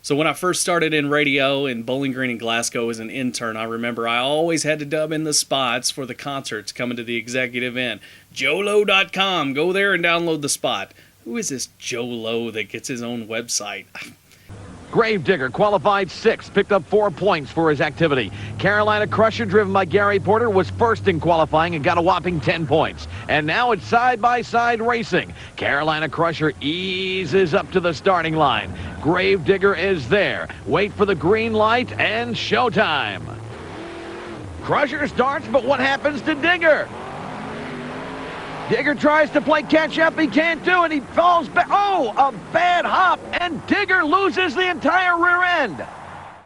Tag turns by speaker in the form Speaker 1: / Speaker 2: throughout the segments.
Speaker 1: So when I first started in radio in Bowling Green and Glasgow as an intern, I remember I always had to dub in the spots for the concerts coming to the executive end. JoeLowe.com. Go there and download the spot. Who is this Joe Lowe that gets his own website?
Speaker 2: Gravedigger qualified 6th, picked up 4 points for his activity. Carolina Crusher, driven by Gary Porter, was first in qualifying and got a whopping 10 points. And now it's side-by-side racing. Carolina Crusher eases up to the starting line. Gravedigger is there. Wait for the green light and showtime. Crusher starts, but what happens to Digger? Digger tries to play catch-up. He can't do it. He falls back. Oh, a bad hop, and Digger loses the entire rear end.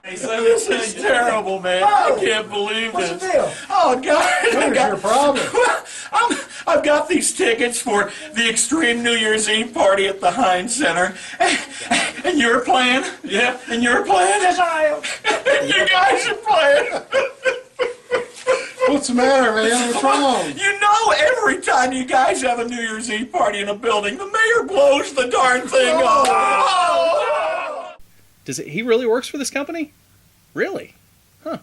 Speaker 3: Hey, so this is terrible, man. I can't believe this.
Speaker 4: What's the deal?
Speaker 3: Oh, God.
Speaker 4: What is your problem?
Speaker 3: I've got these tickets for the Extreme New Year's Eve party at the Heinz Center. And you're playing? Yeah. And you're playing?
Speaker 4: Yes, I am.
Speaker 3: And you guys are playing?
Speaker 4: What's the matter, man? What's wrong?
Speaker 3: You know, every time you guys have a New Year's Eve party in a building, the mayor blows the darn thing up. Oh.
Speaker 1: He really works for this company? Really? Huh.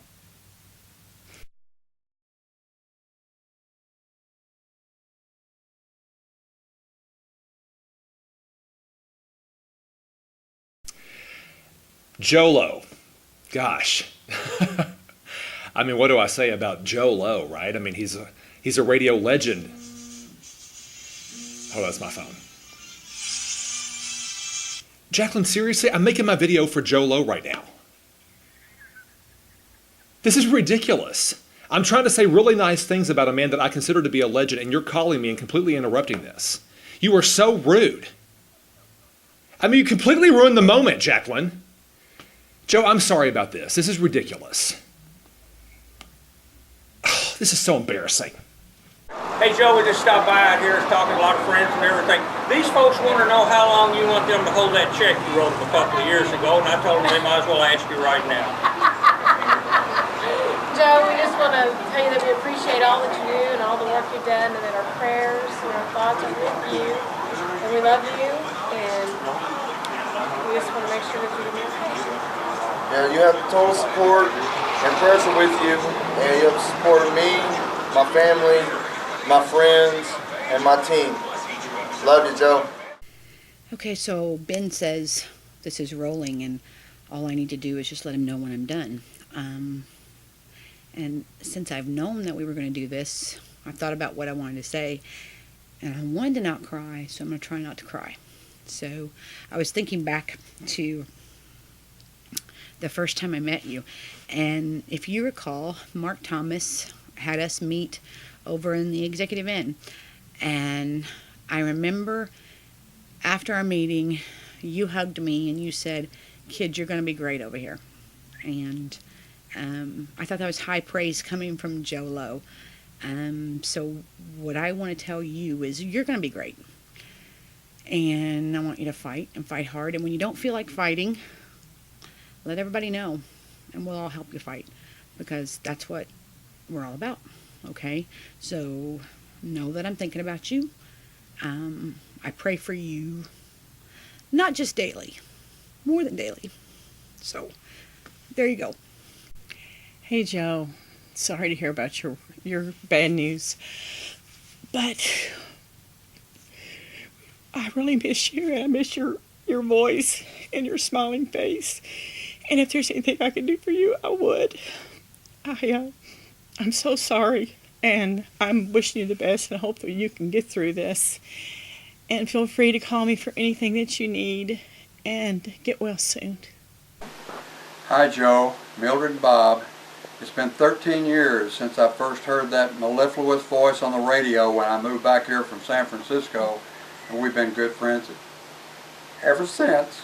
Speaker 1: Joe Lowe. Gosh. I mean, what do I say about Joe Lowe, right? I mean, he's a radio legend. Oh, that's my phone. Jacqueline, seriously? I'm making my video for Joe Lowe right now. This is ridiculous. I'm trying to say really nice things about a man that I consider to be a legend, and you're calling me and completely interrupting this. You are so rude. I mean, you completely ruined the moment, Jacqueline. Joe, I'm sorry about this. This is ridiculous. Oh, this is so embarrassing.
Speaker 5: Hey Joe, we just stopped by out here talking to a lot of friends and everything. These folks want to know how long you want them to hold that check you wrote them a couple of years ago, and I told them they might as well ask you right now.
Speaker 6: Joe, we just want to tell you that we appreciate all that you do and all the work you've done, and that our prayers and our thoughts are with you, and we love you, and we just want to make sure that you're going to be okay.
Speaker 7: Yeah, you have total support and prayers are with you, and you have the support of me, my family, my friends, and my team. Love you, Joe.
Speaker 8: Okay, so Ben says this is rolling, and all I need to do is just let him know when I'm done. And since I've known that we were going to do this, I thought about what I wanted to say, and I wanted to not cry, so I'm going to try not to cry. So I was thinking back to the first time I met you, and if you recall, Mark Thomas had us meet over in the executive inn, and I remember after our meeting you hugged me and you said, "Kid, you're going to be great over here." And I thought that was high praise coming from Joe Lowe. So what I want to tell you is you're going to be great, and I want you to fight and fight hard, and when you don't feel like fighting, let everybody know, and we'll all help you fight, because that's what we're all about. Okay, so know that I'm thinking about you. I pray for you, not just daily, more than daily. So there you go.
Speaker 9: Hey Joe, sorry to hear about your bad news, but I really miss you, and I miss your voice and your smiling face. And if there's anything I could do for you, I would. I'm so sorry, and I'm wishing you the best, and I hope that you can get through this. And feel free to call me for anything that you need, and get well soon.
Speaker 10: Hi Joe, Mildred and Bob. It's been 13 years since I first heard that mellifluous voice on the radio when I moved back here from San Francisco, and we've been good friends ever since.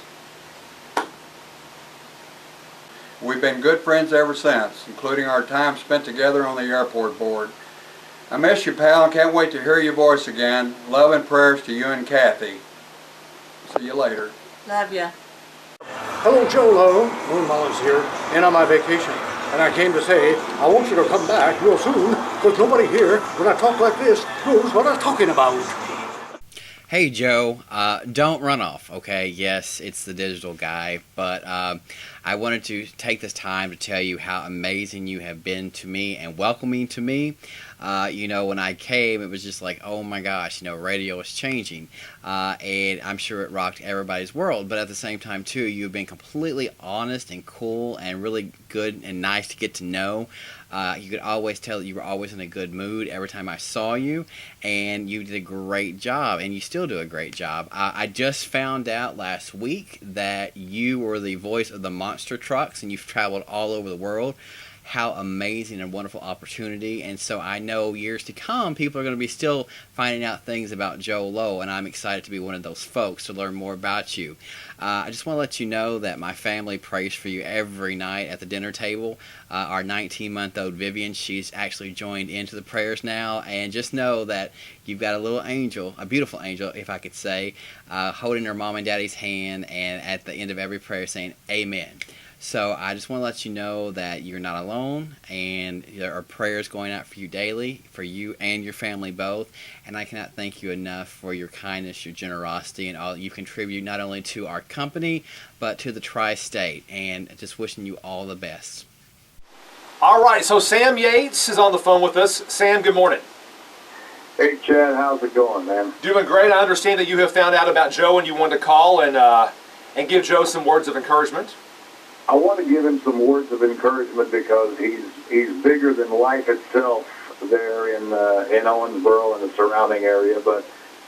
Speaker 10: We've been good friends ever since, including our time spent together on the airport board. I miss you, pal, and can't wait to hear your voice again. Love and prayers to you and Kathy. See you later.
Speaker 6: Love ya.
Speaker 4: Hello, Joe Lowe. Moon Mullins here, and on my vacation. And I came to say, I want you to come back real soon, because nobody here, when I talk like this, knows what I'm talking about.
Speaker 11: Hey Joe, don't run off, okay? Yes, it's the digital guy, but I wanted to take this time to tell you how amazing you have been to me and welcoming to me. When I came, it was just like, oh my gosh, radio is changing, and I'm sure it rocked everybody's world, but at the same time, too, you've been completely honest and cool and really good and nice to get to know. You could always tell that you were always in a good mood every time I saw you, and you did a great job, and you still do a great job. I just found out last week that you were the voice of the monster trucks, and you've traveled all over the world. How amazing and wonderful opportunity. And so I know years to come, people are going to be still finding out things about Joe Lowe, and I'm excited to be one of those folks to learn more about you. I just want to let you know that my family prays for you every night at the dinner table. Our 19-month-old Vivian, she's actually joined into the prayers now, and just know that you've got a little angel, a beautiful angel, if I could say, holding her mom and daddy's hand, and at the end of every prayer saying, Amen. So I just want to let you know that you're not alone, and there are prayers going out for you daily, for you and your family both, and I cannot thank you enough for your kindness, your generosity, and all that you contribute not only to our company, but to the tri-state, and just wishing you all the best.
Speaker 1: All right, so Sam Yates is on the phone with us. Sam, good morning.
Speaker 12: Hey, Chad, how's it going, man?
Speaker 1: Doing great. I understand that you have found out about Joe and you wanted to call and give Joe some words of encouragement.
Speaker 12: I want to give him some words of encouragement because he's bigger than life itself there in Owensboro and the surrounding area. But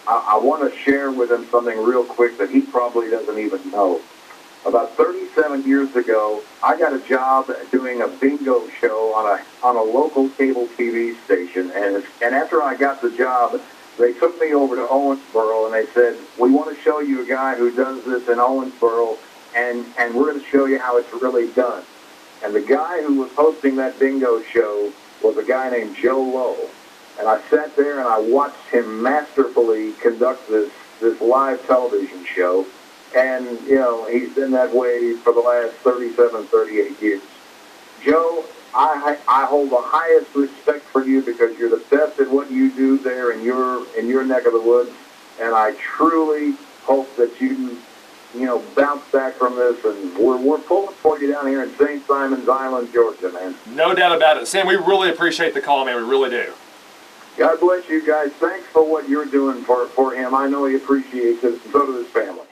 Speaker 12: I want to share with him something real quick that he probably doesn't even know. About 37 years ago, I got a job doing a bingo show on a local cable TV station, and after I got the job, they took me over to Owensboro and they said, "We want to show you a guy who does this in Owensboro." And we're going to show you how it's really done. And the guy who was hosting that bingo show was a guy named Joe Lowe. And I sat there and I watched him masterfully conduct this live television show. And, he's been that way for the last 37, 38 years. Joe, I hold the highest respect for you because you're the best at what you do there in your neck of the woods. And I truly hope that you bounce back from this, and we're pulling for you down here in St. Simon's Island, Georgia, man.
Speaker 1: No doubt about it. Sam, we really appreciate the call, man. We really do.
Speaker 12: God bless you guys. Thanks for what you're doing for him. I know he appreciates it, and so does his family.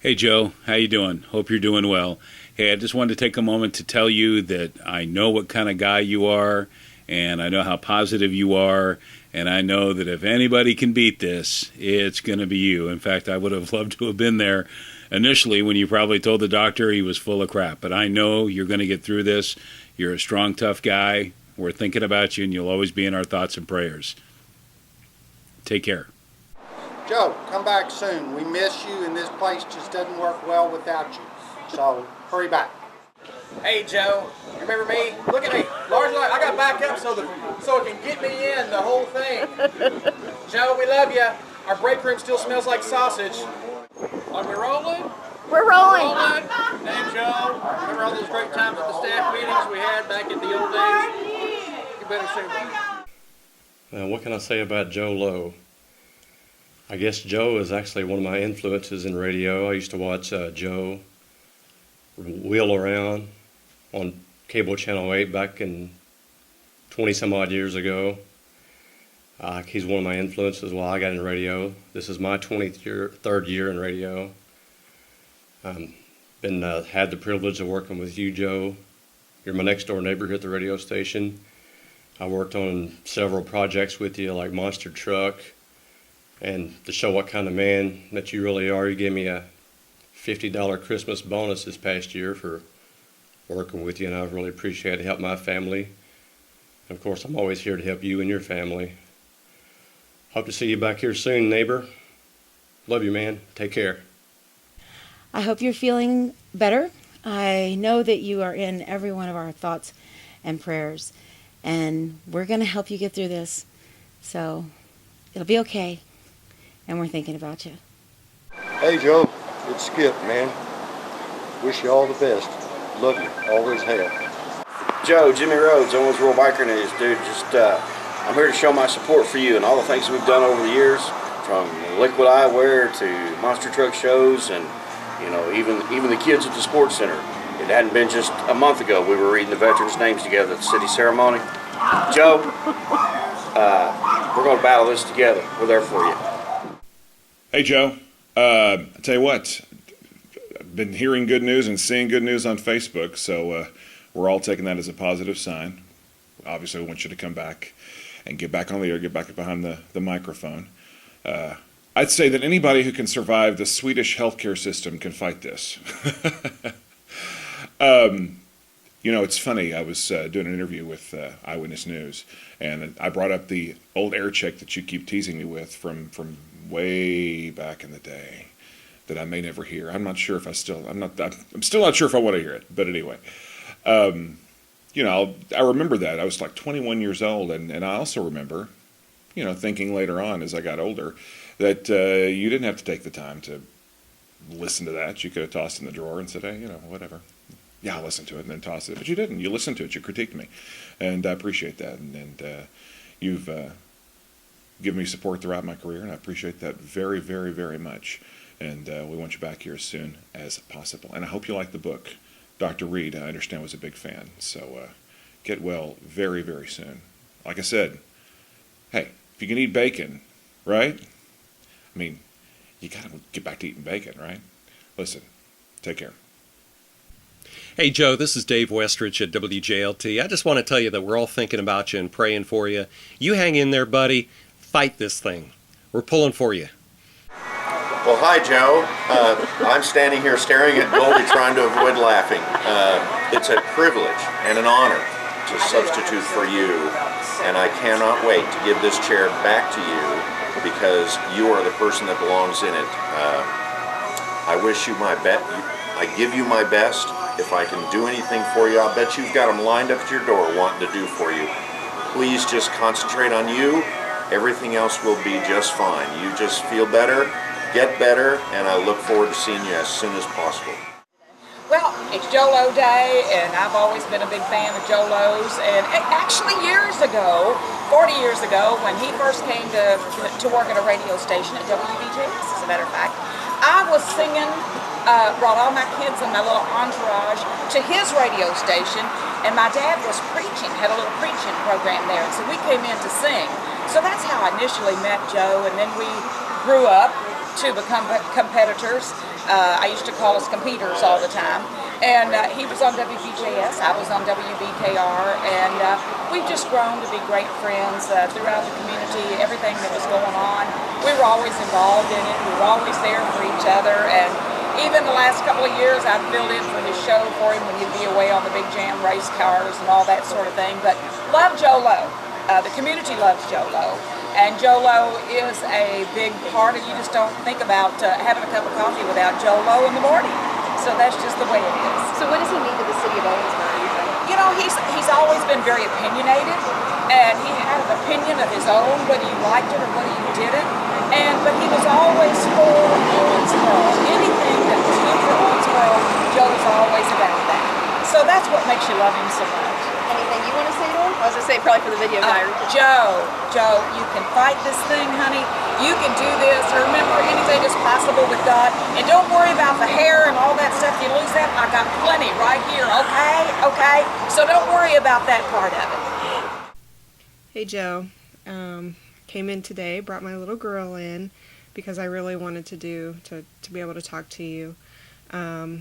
Speaker 13: Hey, Joe. How you doing? Hope you're doing well. Hey, I just wanted to take a moment to tell you that I know what kind of guy you are, and I know how positive you are, and I know that if anybody can beat this, it's going to be you. In fact, I would have loved to have been there initially when you probably told the doctor he was full of crap. But I know you're going to get through this. You're a strong, tough guy. We're thinking about you, and you'll always be in our thoughts and prayers. Take care.
Speaker 4: Joe, come back soon. We miss you, and this place just doesn't work well without you. So hurry back.
Speaker 14: Hey Joe, you remember me? Look at me, large light. I got back up so it can get me in the whole thing. Joe, we love you. Our break room still smells like sausage. Are we rolling?
Speaker 6: We're rolling.
Speaker 14: Hey Joe, remember all those great times at the staff meetings we had back in the old days? You better say
Speaker 15: what can I say about Joe Lowe? I guess Joe is actually one of my influences in radio. I used to watch Joe wheel around on cable channel 8 back in 20 some odd years ago. He's one of my influences while I got in radio. This is my 23rd year in radio. Had the privilege of working with you, Joe. You're my next door neighbor here at the radio station. I worked on several projects with you, like Monster Truck, and to show what kind of man that you really are, you gave me a $50 Christmas bonus this past year for working with you, and I really appreciate it to help my family. And of course, I'm always here to help you and your family. Hope to see you back here soon, neighbor. Love you, man. Take care.
Speaker 16: I hope you're feeling better. I know that you are in every one of our thoughts and prayers, and we're going to help you get through this. So it'll be okay, and we're thinking about you.
Speaker 17: Hey, Joe. It's Skip, man. Wish you all the best. Love you. Always have.
Speaker 18: Joe, Jimmy Rhodes, Owensboro Biker News. Dude, I'm here to show my support for you and all the things we've done over the years. from liquid eyewear to monster truck shows, and even the kids at the sports center. It hadn't been just a month ago we were reading the veterans' names together at the city ceremony. Joe, we're going to battle this together. We're there for you.
Speaker 19: Hey, Joe. I tell you what, I've been hearing good news and seeing good news on Facebook, so we're all taking that as a positive sign. Obviously, we want you to come back and get back on the air, get back behind the microphone. I'd say that anybody who can survive the Swedish healthcare system can fight this. It's funny. I was doing an interview with Eyewitness News, and I brought up the old air check that you keep teasing me with from way back in the day that I may never hear. I'm still not sure if I want to hear it. But anyway, I remember that. I was like 21 years old, and I also remember, thinking later on as I got older that you didn't have to take the time to listen to that. You could have tossed it in the drawer and said, hey, whatever. Yeah, I'll listen to it and then toss it. But you didn't. You listened to it. You critiqued me. And I appreciate that. And you've given me support throughout my career, and I appreciate that very, very, very much. And we want you back here as soon as possible. And I hope you like the book. Dr. Reed, I understand, was a big fan. So get well very, very soon. Like I said, hey, if you can eat bacon, right? I mean, you got to get back to eating bacon, right? Listen, take care.
Speaker 20: Hey, Joe, this is Dave Westridge at WJLT. I just want to tell you that we're all thinking about you and praying for you. You hang in there, buddy. Fight this thing. We're pulling for you.
Speaker 18: Well, hi, Joe. I'm standing here staring at Goldie trying to avoid laughing. It's a privilege and an honor to substitute for you, and I cannot wait to give this chair back to you because you are the person that belongs in it. I wish you my best. I give you my best. If I can do anything for you, I'll bet you've got them lined up at your door wanting to do for you. Please just concentrate on you. Everything else will be just fine. You just feel better, get better, and I look forward to seeing you as soon as possible.
Speaker 21: Well, it's Joe Lowe Day, and I've always been a big fan of Joe Lowe's. And actually years ago, 40 years ago, when he first came to work at a radio station at WBJS, as a matter of fact, I was singing, brought all my kids and my little entourage to his radio station, and my dad was preaching, had a little preaching program there, and so we came in to sing. So that's how I initially met Joe, and then we grew up to become competitors. I used to call us competers all the time. And he was on WBJS, I was on WBKR, and we've just grown to be great friends throughout the community, everything that was going on. We were always involved in it, we were always there for each other, and even the last couple of years I've filled in for his show for him when he'd be away on the big jam race cars and all that sort of thing. But love Joe Lowe. The community loves Joe Lowe. And Joe Lowe is a big part of, you just don't think about having a cup of coffee without Joe Lowe in the morning. So that's just the way it is.
Speaker 22: So what does he mean to the city of Owensboro, you think?
Speaker 21: You know, he's always been very opinionated, and he had an opinion of his own, whether you liked it or whether you didn't. But he was always for Owensboro. Anything that was good for Owensboro, Joe was always about that. So that's what makes you love him so much.
Speaker 22: Anything you want to say to him? I was going to say probably for the video diary.
Speaker 21: Joe, you can fight this thing, honey. You can do this. Remember, anything is possible with God. And don't worry about the hair and all that stuff. You lose that, I got plenty right here, okay? Okay? So don't worry about that part of it.
Speaker 23: Hey, Joe. Came in today, brought my little girl in because I really wanted to be able to talk to you. I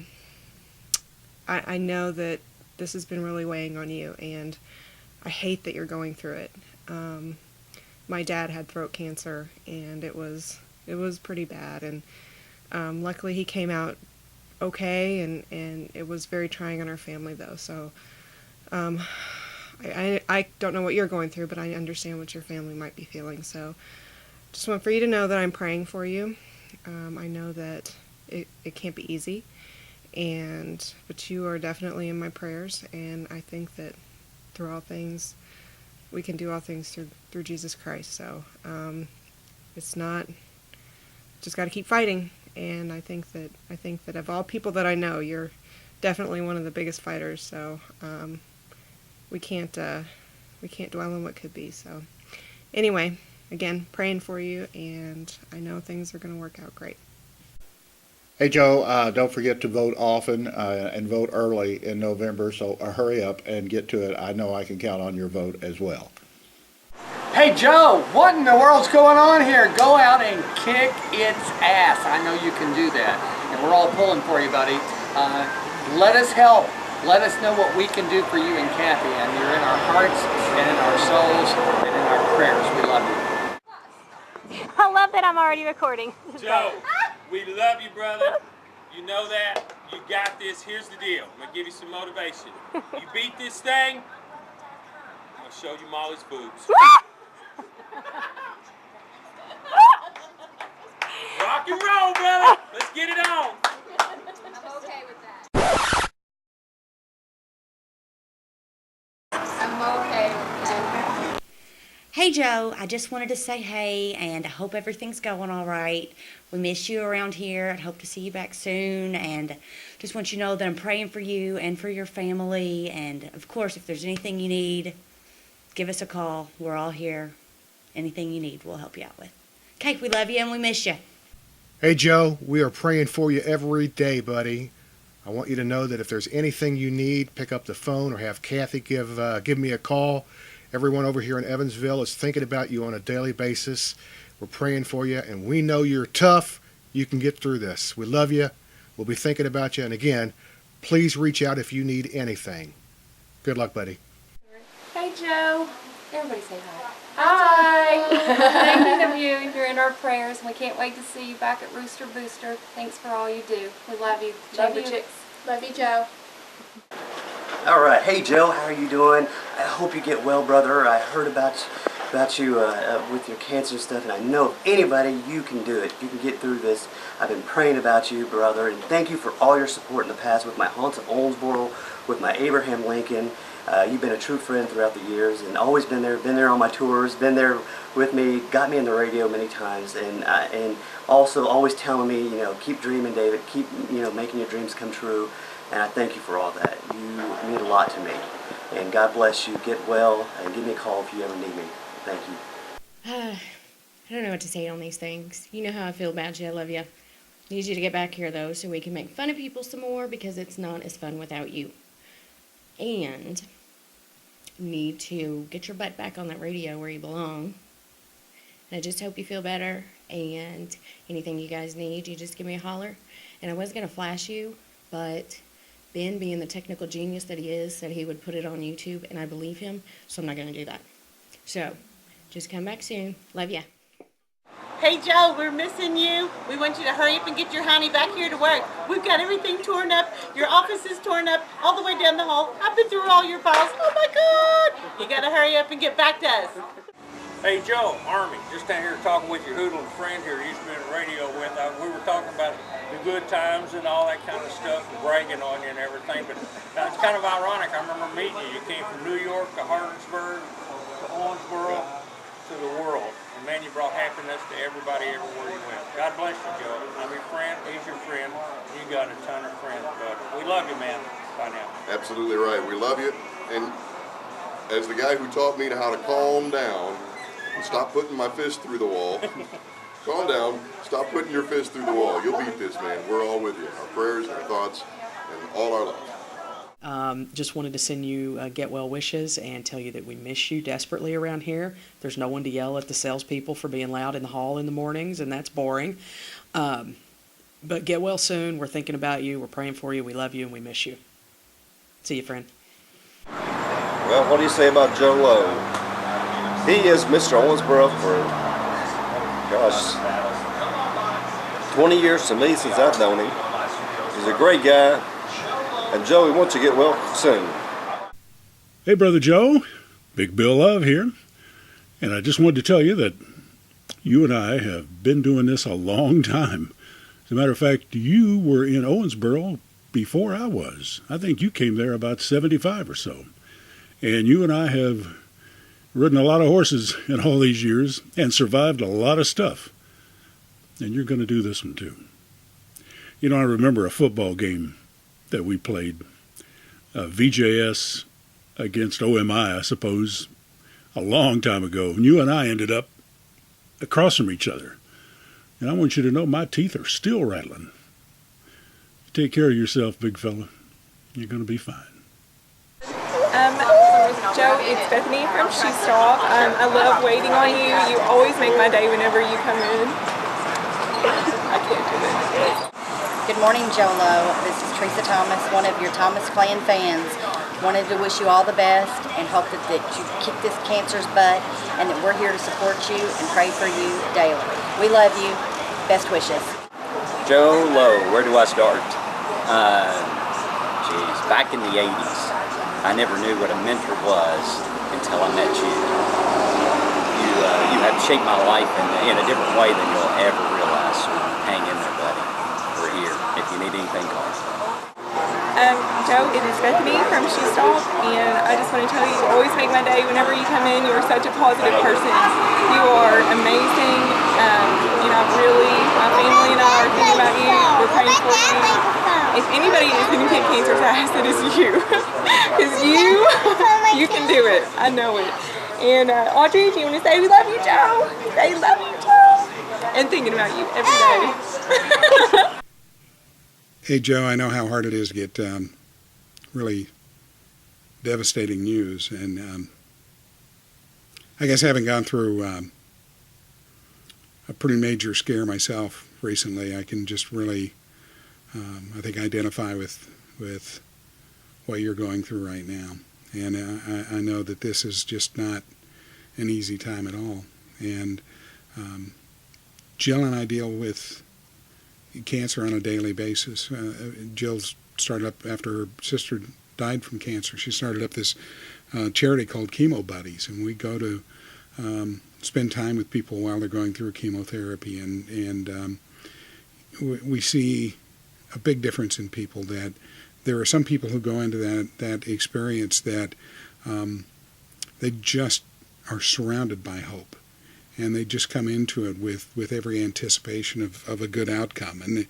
Speaker 23: know that this has been really weighing on you, and I hate that you're going through it. My dad had throat cancer, and it was pretty bad, and luckily he came out okay, and it was very trying on our family, though. So I don't know what you're going through, but I understand what your family might be feeling. So just want for you to know that I'm praying for you. I know that it can't be easy, but you are definitely in my prayers, and I think that through all things, we can do all things through Jesus Christ. So it's not, just got to keep fighting. And I think that of all people that I know, you're definitely one of the biggest fighters. So we can't dwell on what could be. So anyway, again, praying for you, and I know things are going to work out great.
Speaker 4: Hey, Joe, don't forget to vote often and vote early in November, so hurry up and get to it. I know I can count on your vote as well.
Speaker 2: Hey Joe, what in the world's going on here? Go out and kick its ass. I know you can do that. And we're all pulling for you, buddy. Let us help. Let us know what we can do for you and Kathy. And you're in our hearts and in our souls and in our prayers. We love you.
Speaker 3: I love that I'm already recording.
Speaker 5: Joe, we love you, brother. You know that. You got this. Here's the deal. I'm going to give you some motivation. You beat this thing, I'm going to show you Molly's boobs. Rock and roll, brother. Let's get it on.
Speaker 3: I'm okay with that. I'm okay with that.
Speaker 16: Hey Joe, I just wanted to say hey, and I hope everything's going all right. We miss you around here. I'd hope to see you back soon, and just want you to know that I'm praying for you and for your family, and of course, if there's anything you need, give us a call. We're all here. Anything you need, we'll help you out with. Okay, we love you and we miss you.
Speaker 4: Hey, Joe, we are praying for you every day, buddy. I want you to know that if there's anything you need, pick up the phone or have Kathy give me a call. Everyone over here in Evansville is thinking about you on a daily basis. We're praying for you, and we know you're tough. You can get through this. We love you. We'll be thinking about you. And again, please reach out if you need anything. Good luck, buddy.
Speaker 6: Hey, Joe. Everybody say hi. Hi. Thinking of you. You're in our prayers, and we can't wait to see you back at Rooster Booster. Thanks for all you do. We love you. Chamber Chicks. Love you, Joe.
Speaker 24: All right. Hey, Joe. How are you doing? I hope you get well, brother. I heard about you with your cancer stuff, and I know if anybody, you can do it. You can get through this. I've been praying about you, brother, and thank you for all your support in the past with my haunts of Owensboro, with my Abraham Lincoln. You've been a true friend throughout the years, and always been there on my tours, been there with me, got me on the radio many times, and also always telling me, keep dreaming, David, keep, making your dreams come true. And I thank you for all that. You mean a lot to me. And God bless you. Get well, and give me a call if you ever need me. Thank you.
Speaker 25: I don't know what to say on these things. You know how I feel about you. I love you. Need you to get back here, though, so we can make fun of people some more, because it's not as fun without you. And need to get your butt back on that radio where you belong. And I just hope you feel better, and anything you guys need, you just give me a holler. And I was going to flash you, but Ben, being the technical genius that he is, said he would put it on YouTube, and I believe him, so I'm not going to do that. So, just come back soon. Love ya.
Speaker 26: Hey Joe, we're missing you. We want you to hurry up and get your honey back here to work. We've got everything torn up. Your office is torn up all the way down the hall. I've been through all your files. Oh my God! You gotta hurry up and get back to us.
Speaker 5: Hey Joe, Army, just down here talking with your hoodlum friend here you used to be in the radio with. We were talking about the good times and all that kind of stuff, and bragging on you and everything, but it's kind of ironic. I remember meeting you. You came from New York to Hardinsburg to Owensboro to the world. And man, you brought happiness to everybody everywhere you went. God bless you, Joe. I'm your friend. He's your friend. You got a ton of friends, but we love you, man. Bye now.
Speaker 27: Absolutely right. We love you. And as the guy who taught me how to calm down and stop putting my fist through the wall, calm down, stop putting your fist through the wall. You'll beat this, man. We're all with you. Our prayers, our thoughts, and all our love.
Speaker 28: Just wanted to send you get well wishes and tell you that we miss you desperately around here. There's no one to yell at the salespeople for being loud in the hall in the mornings, and that's boring. But get well soon. We're thinking about you. We're praying for you. We love you, and we miss you. See you, friend.
Speaker 17: Well, what do you say about Joe Lowe? He is Mr. Owensboro for, 20 years to me since I've known him. He's a great guy. And Joe, we want you to get well soon.
Speaker 29: Hey, Brother Joe. Big Bill Love here. And I just wanted to tell you that you and I have been doing this a long time. As a matter of fact, you were in Owensboro before I was. I think you came there about 75 or so. And you and I have ridden a lot of horses in all these years and survived a lot of stuff. And you're going to do this one too. I remember a football game that we played, VJS against OMI, I suppose, a long time ago. And you and I ended up across from each other. And I want you to know my teeth are still rattling. Take care of yourself, big fella. You're going to be fine.
Speaker 1: Joe, it's Bethany from Shoe Stop. I love waiting on you. You always make my day whenever you come in. I can't do it.
Speaker 7: Good morning, Joe Lowe. This is Teresa Thomas, one of your Thomas Clan fans. Wanted to wish you all the best and hope that you kick this cancer's butt and that we're here to support you and pray for you daily. We love you. Best wishes.
Speaker 8: Joe Lowe, where do I start? Back in the 80s, I never knew what a mentor was until I met you. You have shaped my life in a different way than you'll ever realize. So hang in there, buddy. We're here. If you need anything, call us.
Speaker 1: Joe, it is Bethany from Shoe Stop, and I just want to tell you, you always make my day whenever you come in. You are such a positive person. You are amazing. My family and I are thinking about you. We're praying for you. If anybody is going to kick cancer's ass, it is you. Because you can do it. I know it. And Audrey, do you want to say we love you, Joe? Say love you, Joe. And thinking about you every day.
Speaker 9: Hey, Joe, I know how hard it is to get really devastating news. And I guess having gone through a pretty major scare myself recently, I can just really, I think, identify with what you're going through right now. And I know that this is just not an easy time at all. And Jill and I deal with cancer on a daily basis. Jill's started up, after her sister died from cancer, she started up this charity called Chemo Buddies, and we go to spend time with people while they're going through chemotherapy, and we see a big difference in people. That there are some people who go into that experience that they just are surrounded by hope, and they just come into it with every anticipation of a good outcome. And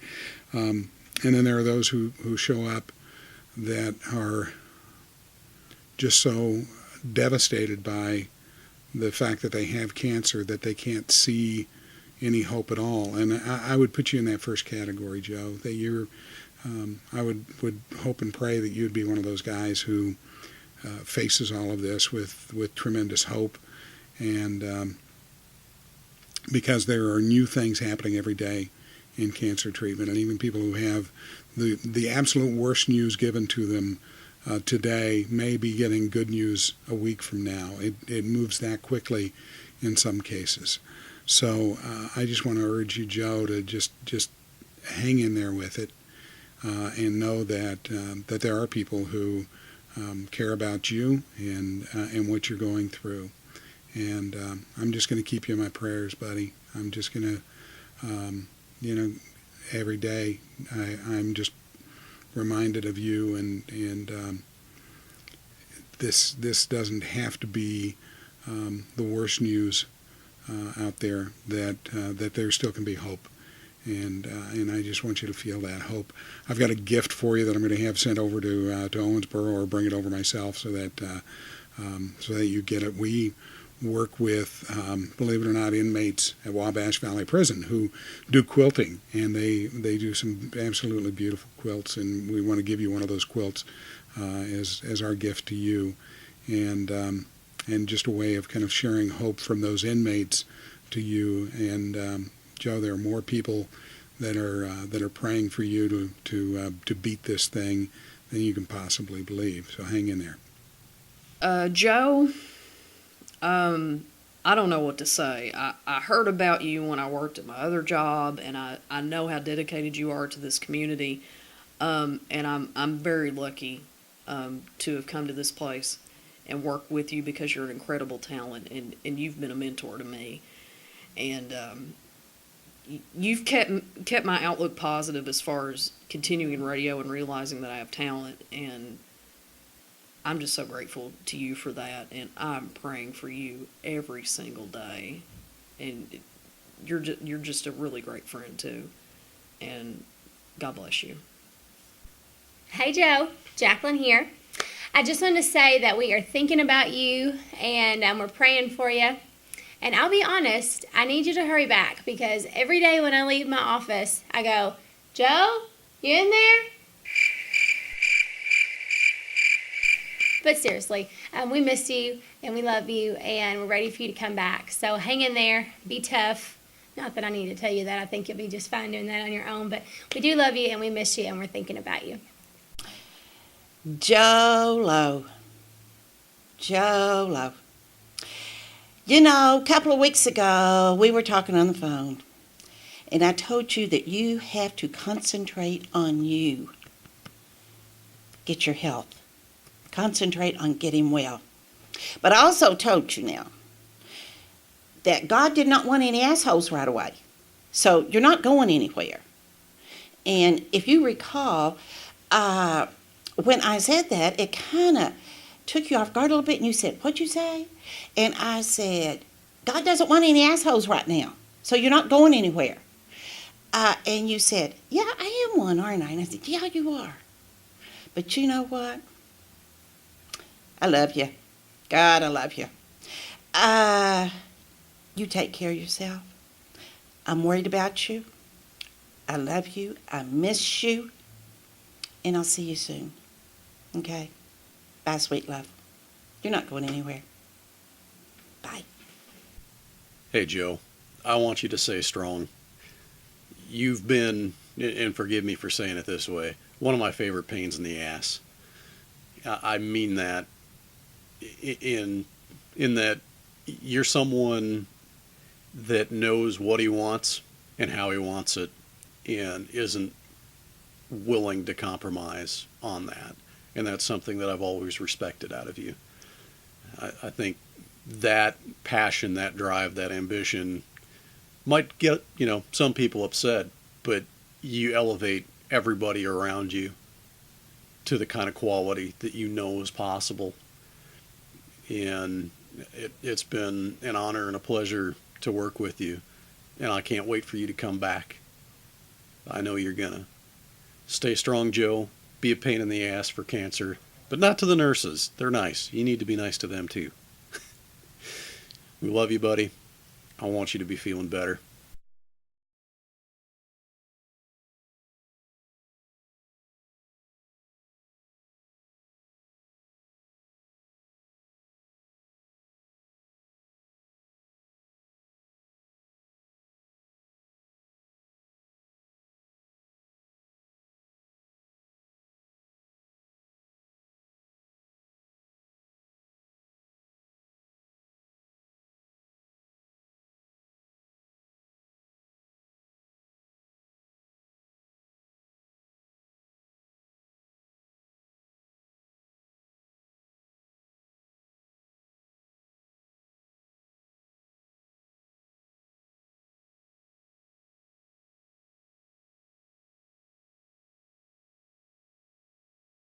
Speaker 9: then there are those who show up that are just so devastated by the fact that they have cancer that they can't see any hope at all. And I would put you in that first category, Joe, that you're, I would hope and pray that you'd be one of those guys who faces all of this with tremendous hope, and because there are new things happening every day in cancer treatment, and even people who have the absolute worst news given to them today may be getting good news a week from now. It moves that quickly in some cases. So I just want to urge you, Joe, to just hang in there with it, and know that there are people who care about you and what you're going through. And I'm just going to keep you in my prayers, buddy. I'm just going to, every day I'm just reminded of you, and this doesn't have to be the worst news out there. That there still can be hope, and I just want you to feel that hope. I've got a gift for you that I'm going to have sent over to Owensboro, or bring it over myself, so that you get it. We work with, believe it or not, inmates at Wabash Valley Prison who do quilting, and they do some absolutely beautiful quilts, and we want to give you one of those quilts as our gift to you, and just a way of kind of sharing hope from those inmates to you. And Joe, there are more people that are praying for you to beat this thing than you can possibly believe. So hang in there.
Speaker 28: Joe, I don't know what to say. I heard about you when I worked at my other job, and I know how dedicated you are to this community, and I'm very lucky to have come to this place and work with you, because you're an incredible talent, and you've been a mentor to me, and you've kept my outlook positive as far as continuing in radio and realizing that I have talent, and I'm just so grateful to you for that, and I'm praying for you every single day, and you're just a really great friend too, and God bless you.
Speaker 10: Hey Joe, Jacqueline here. I just wanted to say that we are thinking about you, and we're praying for you, And I'll be honest, I need you to hurry back because every day when I leave my office, I go, Joe, you in there? But seriously, we miss you and we love you and we're ready for you to come back. So hang in there, be tough. Not that I need to tell you that. I think you'll be just fine doing that on your own. But we do love you and we miss you and we're thinking about you.
Speaker 11: Joe Lowe. Joe Lowe. You know, a couple of weeks ago, we were talking on the phone. And I told you that you have to concentrate on you. Get your health. Concentrate on getting well. But I also told you now that God did not want any assholes right away. So you're not going anywhere. And if you recall, when I said that, it kind of took you off guard a little bit and you said, what'd you say? And I said, God doesn't want any assholes right now. So you're not going anywhere. And you said, yeah, I am one, aren't I? And I said, yeah, you are. But you know what? I love you. God, I love you. You take care of yourself. I'm worried about you. I love you. I miss you. And I'll see you soon. Okay? Bye, sweet love. You're not going anywhere. Bye.
Speaker 29: Hey, Joe, I want you to stay strong. You've been, and forgive me for saying it this way, one of my favorite pains in the ass. I mean that in that you're someone that knows what he wants and how he wants it and isn't willing to compromise on that. And that's something that I've always respected out of you. I think that passion, that drive, that ambition might get, some people upset, but you elevate everybody around you to the kind of quality that you know is possible. And it's been an honor and a pleasure to work with you. And I can't wait for you to come back. I know you're gonna. Stay strong, Joe. Be a pain in the ass for cancer, but not to the nurses. They're nice. You need to be nice to them too. We love you, buddy. I want you to be feeling better.